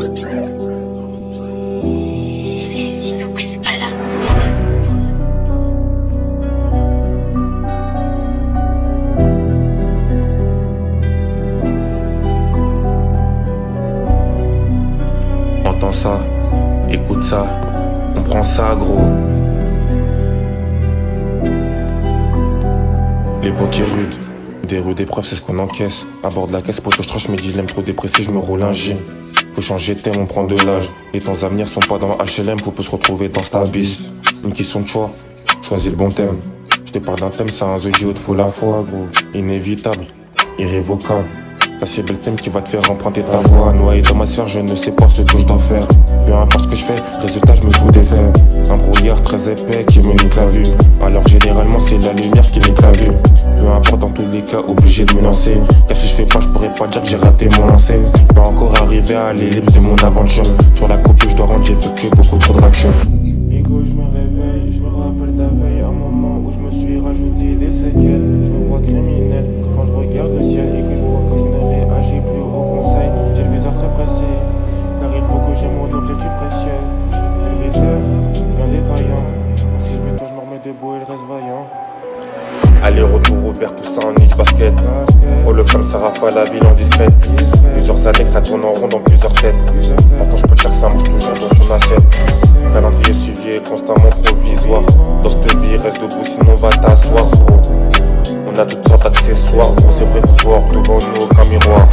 C'est Sinox à la Entends ça, écoute ça, comprends ça gros. L'époque est rude, des rudes épreuves c'est ce qu'on encaisse. À bord de la caisse, poteau je tranche mes dilemmes trop dépressifs, je me roule un gin. Faut changer de thème, on prend de l'âge. Les temps à venir sont pas dans HLM, faut peut se retrouver dans cet abysse. Une question de choix, choisis le bon thème. Je te parle d'un thème, c'est un The Duo, faut la foi gros. Inévitable, irrévocable. Ça c'est le thème qui va te faire emprunter ta voix. Noyé dans ma sphère, je ne sais pas ce que je dois faire. Peu importe ce que je fais, résultat je me trouve défait. Un brouillard très épais qui me nique la vue. Alors généralement c'est la lumière qui nique la vue. Peu importe dans tous les cas, obligé de me lancer. Car si je fais pas, je pourrais pas dire que j'ai raté mon lancer. Je peux encore arriver à l'ellipse de mon aventure. Sur la coupe je dois rendre, j'ai fait que beaucoup trop de traction. Ego, je me réveille, je me rappelle de la veille. Un moment où je me suis rajouté des séquelles. Je me vois criminel quand je regarde le ciel et que je vois que je ne réagis plus au conseil. J'ai le viseur très pressé, car il faut que j'ai mon objectif précieux. Le viseur, bien défaillant. Si je me touche, je me remets debout et le reste vaillant. Aller-retour Robert, tout ça en niche basket. Oh le flamme, ça rafale la ville en discrète. Plusieurs années que ça tourne en rond dans plusieurs têtes. Pourtant je peux dire que ça marche toujours dans son assiette. Calendrier suivi est constamment provisoire. Dans cette vie, reste debout sinon va t'asseoir gros. On a toutes sortes d'accessoires gros. C'est vrai qu'on voit devant nous aucun miroir.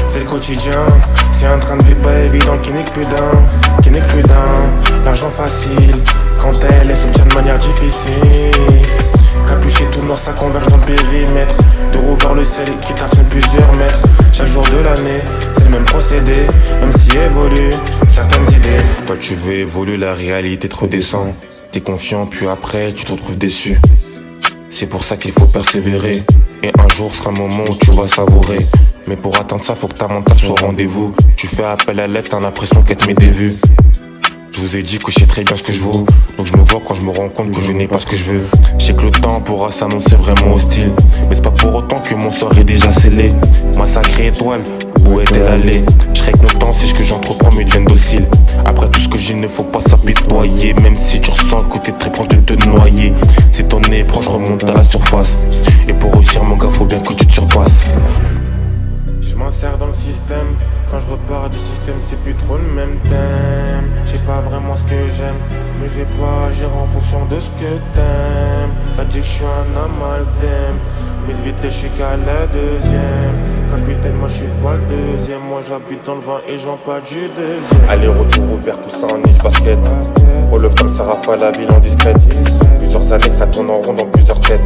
C'est le quotidien, c'est un train de vie pas évident qui n'est que plus d'un, qui n'est que plus d'un. L'argent facile, quand elle est s'obtient de manière difficile. Capuché tout noir, ça converge dans le périmètre. De roues vers le ciel qui t'artiennent plusieurs mètres. Chaque jour de l'année, c'est le même procédé. Même si évolue certaines idées. Toi tu veux évoluer, la réalité te redescend. T'es confiant, puis après tu te retrouves déçu. C'est pour ça qu'il faut persévérer. Et un jour sera le moment où tu vas savourer. Mais pour atteindre ça, faut que ta mental soit au rendez-vous. Tu fais appel à l'aide, t'as l'impression qu'elle te met des vues. Je vous ai dit que je sais très bien ce que je vaux. Donc je me vois quand je me rends compte que je n'ai pas ce que je veux. Je sais que le temps pourra s'annoncer vraiment hostile. Mais c'est pas pour autant que mon sort est déjà scellé. Ma sacrée étoile, où est-elle allée? Je serais content si ce que j'entreprends me devienne docile. Après tout ce que j'ai, il ne faut pas s'apitoyer. Même si tu ressens que t'es très proche de te noyer. Si ton nez est proche, remonte à la surface. Et pour réussir mon gars, faut bien que tu te surpasses. Je m'insère dans le système. Quand je repars du système, c'est plus trop le même thème. Je sais pas vraiment ce que j'aime, mais je vais pas agir en fonction de ce que t'aimes. Ça dit que je suis un amalgame, mais de vitesse je suis qu'à la deuxième. Capitaine, moi je suis pas le deuxième. Moi j'habite dans le vin et j'en pas du deuxième. Aller-retour Robert, tout ça en niche basket. Oh le flamme, ça rafale la ville en discrète. Plusieurs années que ça tourne en rond dans plusieurs têtes.